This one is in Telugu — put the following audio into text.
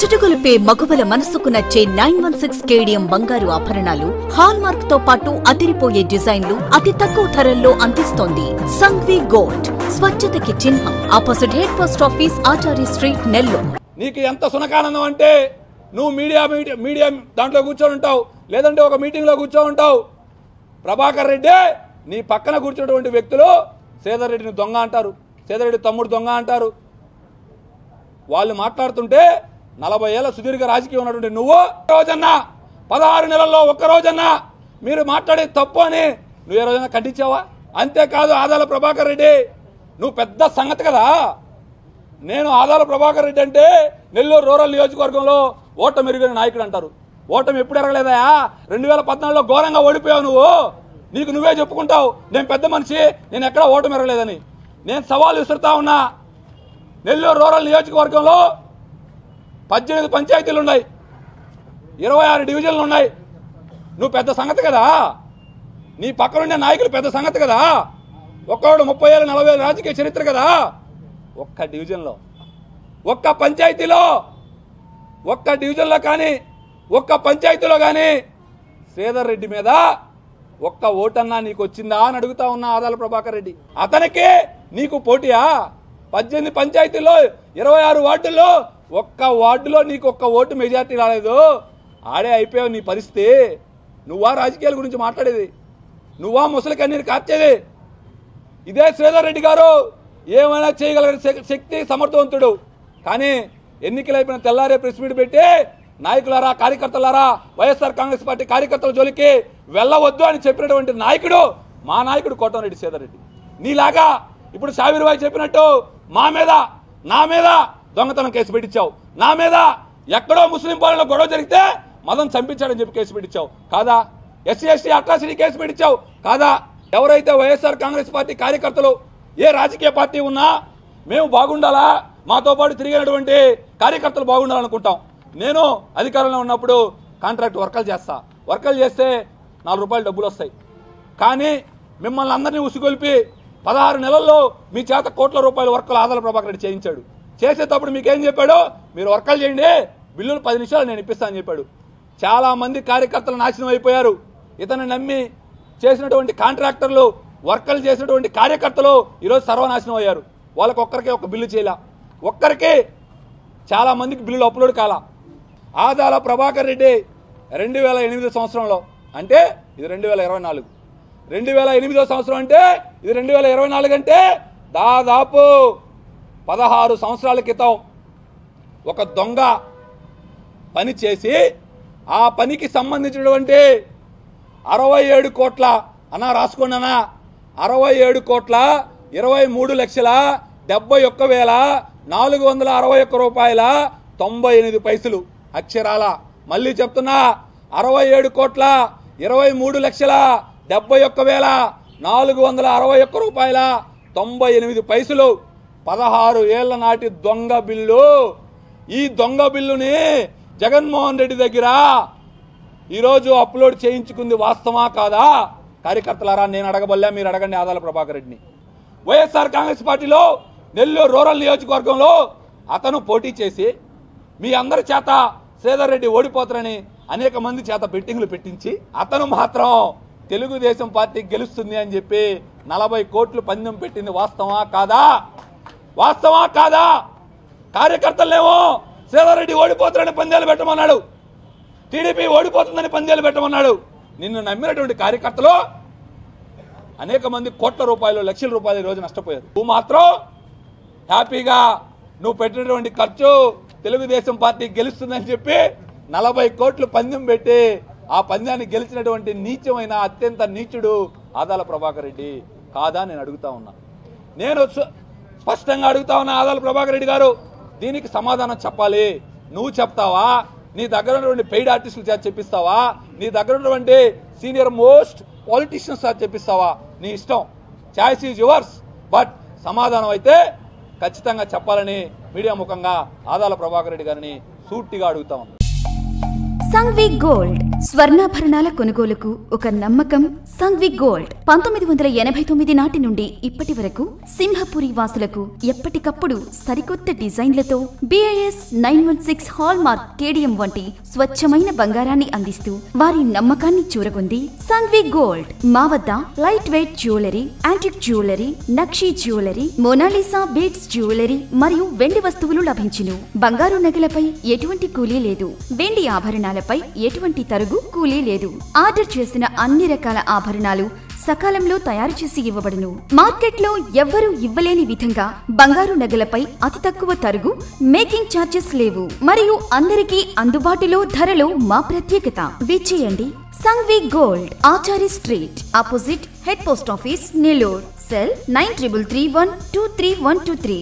చిటుకులపే మగువల మనసుకు నచ్చే 916 కేడియం బంగారు ఆభరణాలు హాల్ మార్క్ తో పాటు అదిరిపోయే డిజైన్లు అతి తక్కువ ధరల్లో అందిస్తోంది సంఘవి గోల్డ్. స్వచ్ఛతకి చిహ్నం. ఆపోజిట్ హెడ్ పోస్ట్ ఆఫీస్, ఆచార్య స్ట్రీట్, నెల్లూరు. నీకు ఎంత సునకానందం అంటే నువ్వు మీడియా దాంట్లో కూర్చొని ఉంటావు, లేదంటే ఒక మీటింగ్లో కూర్చొని ఉంటావు. ప్రభాకర్ రెడ్డి నీ పక్కన కూర్చున్నటువంటి వ్యక్తులు శ్రీధర్ రెడ్డిని దొంగ అంటారు, శ్రీధర్ రెడ్డి తమ్ముడు దొంగ అంటారు. వాళ్ళు మాట్లాడుతుంటే 40 ఏళ్ల సుదీర్ఘ రాజకీయం ఉన్నటువంటి నువ్వు రోజన్నా 16 నెలల్లో ఒక్కరోజన్నా మీరు మాట్లాడే తప్పు అని నువ్వు ఏ రోజైనా ఖండించావా? అంతేకాదు ఆదాల ప్రభాకర్ రెడ్డి నువ్వు పెద్ద సంగతి కదా. నేను ఆదాల ప్రభాకర్ రెడ్డి అంటే నెల్లూరు రూరల్ నియోజకవర్గంలో ఓటమి ఎరిగిన నాయకుడు అంటారు. ఓటమి ఎప్పుడు ఎరగలేదా? 2014లో ఘోరంగా ఓడిపోయావు నువ్వు. నీకు నువ్వే చెప్పుకుంటావు నేను పెద్ద మనిషి, నేను ఎక్కడా ఓటమి ఎరగలేదని. నేను సవాల్ విసురుతా ఉన్నా. నెల్లూరు రూరల్ నియోజకవర్గంలో 18 పంచాయతీలు ఉన్నాయి, 26 డివిజన్లు ఉన్నాయి. నువ్వు పెద్ద సంగతి కదా. నీ పక్కనుండే నాయకులు పెద్ద సంగతి కదా. ఒక్కడు 30 ఏళ్ళు 40 ఏళ్ళు రాజకీయ చరిత్ర కదా. ఒక్క డివిజన్లో, ఒక్క పంచాయతీలో, ఒక్క డివిజన్లో కానీ ఒక్క పంచాయతీలో కానీ శ్రీధర్ రెడ్డి మీద ఒక్క ఓటన్నా నీకు వచ్చిందా అని అడుగుతా ఉన్నా ఆదాల ప్రభాకర్ రెడ్డి. అతనికి నీకు పోటీయా? 18 పంచాయతీల్లో 26 వార్డుల్లో ఒక్క వార్డులో నీకు ఒక్క ఓటు మెజార్టీ రాలేదు. ఆడే అయిపోయావు నీ పరిస్థితి. నువ్వా రాజకీయాల గురించి మాట్లాడేది? నువ్వా ముసలి కన్నీరు కార్చేది? ఇదే శ్రీధర్ రెడ్డి గారు ఏమైనా చేయగలిగిన శక్తి సమర్థవంతుడు. కానీ ఎన్నికలు అయిపోయిన తెల్లారే ప్రెస్ మీట్ పెట్టి నాయకులారా, కార్యకర్తలారా, వైఎస్ఆర్ కాంగ్రెస్ పార్టీ కార్యకర్తల జోలికి వెళ్ళవద్దు అని చెప్పినటువంటి నాయకుడు మా నాయకుడు కోటమిరెడ్డి శ్రీధర్ రెడ్డి. నీలాగా ఇప్పుడు షావీర్బాయ్ చెప్పినట్టు నా మీద దొంగతనం కేసు పెట్టించావు, నా మీద ఎక్కడో ముస్లిం పాలనలో గొడవ జరిగితే మదం చంపించాడని చెప్పి కేసు పెట్టించావు కాదా? ఎస్సీ ఎస్టీ అట్రాసిటీ కేసు పెట్టించావు కాదా? ఎవరైతే వైఎస్ఆర్ కాంగ్రెస్ పార్టీ కార్యకర్తలు ఏ రాజకీయ పార్టీ ఉన్నా మేము బాగుండాలా, మాతో పాటు తిరిగినటువంటి కార్యకర్తలు బాగుండాలనుకుంటాం. నేను అధికారంలో ఉన్నప్పుడు కాంట్రాక్ట్ వర్కలు చేస్తా, వర్కలు చేస్తే 4 రూపాయలు డబ్బులు వస్తాయి. కానీ మిమ్మల్ని అందరినీ ఉసిగొల్పి 16 నెలల్లో మీ చేత కోట్ల రూపాయల వర్కలు ఆదాల ప్రభాకర్ రెడ్డి చేయించాడు. చేసేటప్పుడు మీకేం చెప్పాడు? మీరు వర్కలు చేయండి, బిల్లులు 10 నిమిషాలు నేను ఇప్పిస్తానని చెప్పాడు. చాలా మంది కార్యకర్తలు నాశనం అయిపోయారు. ఇతను నమ్మి చేసినటువంటి కాంట్రాక్టర్లు, వర్కలు చేసినటువంటి కార్యకర్తలు ఈరోజు సర్వనాశనం అయ్యారు. వాళ్ళకి ఒక్కరికే ఒక బిల్లు చేయలే, ఒక్కరికి చాలా మందికి బిల్లులు అప్లోడ్ కాలా. ఆదాల ప్రభాకర్ రెడ్డి 2008 సంవత్సరంలో అంటే ఇది 2024, 2008 సంవత్సరం అంటే ఇది 2024 అంటే దాదాపు 16 సంవత్సరాల క్రితం ఒక దొంగ పని చేసి ఆ పనికి సంబంధించినటువంటి 67 కోట్ల అన్నా రాసుకున్నానా, 67,23,71,461 రూపాయల 98 పైసలు అక్షరాల. మళ్ళీ చెప్తున్నా, 67,23,71,461 రూపాయల 98 పైసలు 16 ఏళ్ల నాటి దొంగ బిల్లు. ఈ దొంగ బిల్లుని జగన్మోహన్ రెడ్డి దగ్గర ఈరోజు అప్లోడ్ చేయించుకుంది వాస్తవా కాదా? కార్యకర్తలారా, నేను అడగబల్లా, మీరు అడగండి ఆదాల ప్రభాకర్ రెడ్డిని. వైఎస్ఆర్ కాంగ్రెస్ పార్టీలో నెల్లూరు రూరల్ నియోజకవర్గంలో అతను పోటీ చేసి మీ అందరి చేత శ్రీధర్ రెడ్డి ఓడిపోతారని అనేక మంది చేత బెట్టింగ్లు పెట్టించి అతను మాత్రం తెలుగుదేశం పార్టీ గెలుస్తుంది అని చెప్పి 40 కోట్లు పందెం పెట్టింది వాస్తవా కాదా? వాస్తవా కాదా? కార్యకర్తలేమో శ్రీధర్ రెడ్డి ఓడిపోతారని పందేలు పెట్టమన్నాడు, టీడీపీ ఓడిపోతుందని పందేలు పెట్టమన్నాడు. నిన్ను నమ్మినటువంటి కార్యకర్తలు అనేక మంది కోట్ల రూపాయలు, లక్షల రూపాయలు ఈ రోజు నష్టపోయారు. నువ్వు మాత్రం హ్యాపీగా నువ్వు పెట్టినటువంటి ఖర్చు తెలుగుదేశం పార్టీ గెలుస్తుందని చెప్పి 40 కోట్లు పందెం పెట్టి ఆ పందాన్ని గెలిచినటువంటి నీచమైన అత్యంత నీచుడు ఆదాల ప్రభాకర్ రెడ్డి కాదా? నేను అడుగుతా ఉన్నా. నేను స్పష్టంగా అడుగుతా ఉన్నా, ఆదాల ప్రభాకర్ రెడ్డి గారు దీనికి సమాధానం చెప్పాలి. నువ్వు చెప్తావా? నీ దగ్గర ఉన్నటువంటి పెయిడ్ ఆర్టిస్టులు చేత చెప్పిస్తావా? నీ దగ్గర ఉన్నటువంటి సీనియర్ మోస్ట్ పాలిటీషియన్స్ చేత చెప్పిస్తావా? నీ ఇష్టం, చాయిస్ ఈజ్ యువర్స్. బట్ సమాధానం అయితే ఖచ్చితంగా చెప్పాలని మీడియా ముఖంగా ఆదాల ప్రభాకర్ రెడ్డి గారిని సూటిగా అడుగుతా ఉన్నా. సంఘ్వి గోల్డ్ స్వర్ణాభరణాల కొనుగోలుకు ఒక నమ్మకం. సంఘ్వి గోల్డ్ 1989 నాటి నుండి ఇప్పటి వరకు సింహపురి వాసులకు ఎప్పటికప్పుడు సరికొత్త డిజైన్లతో BIS 916 హాల్ మార్క్ కేడియం వంటి స్వచ్ఛమైన బంగారాన్ని అందిస్తూ వారి నమ్మకాన్ని చూరగొంది సంఘ్వి గోల్డ్. మా వద్ద light weight jewellery, antique jewellery, నక్షీ జ్యువెలరీ, మోనాలిసా బీడ్స్ జ్యువెలరీ మరియు వెండి వస్తువులు లభించును. బంగారు నగలపై ఎటువంటి కూలీ లేదు. వెండి ఆభరణాలపై ఎటువంటి తరుగు కూలీ లేదు. ఆర్డర్ చేసిన అన్ని రకాల ఆభరణాలు సకాలంలో తయారు చేసి ఇవ్వబడును. మార్కెట్లో ఎవ్వరూ ఇవ్వలేని విధంగా బంగారు నగలపై అతి తక్కువ తరుగు, మేకింగ్ ఛార్జెస్ లేవు మరియు అందరికీ అందుబాటులో ధరలో మా ప్రత్యేకత. విచ్చేయండి Sanghvi gold, Achari street, opposite head post office, Nellore. Cell 9331232123.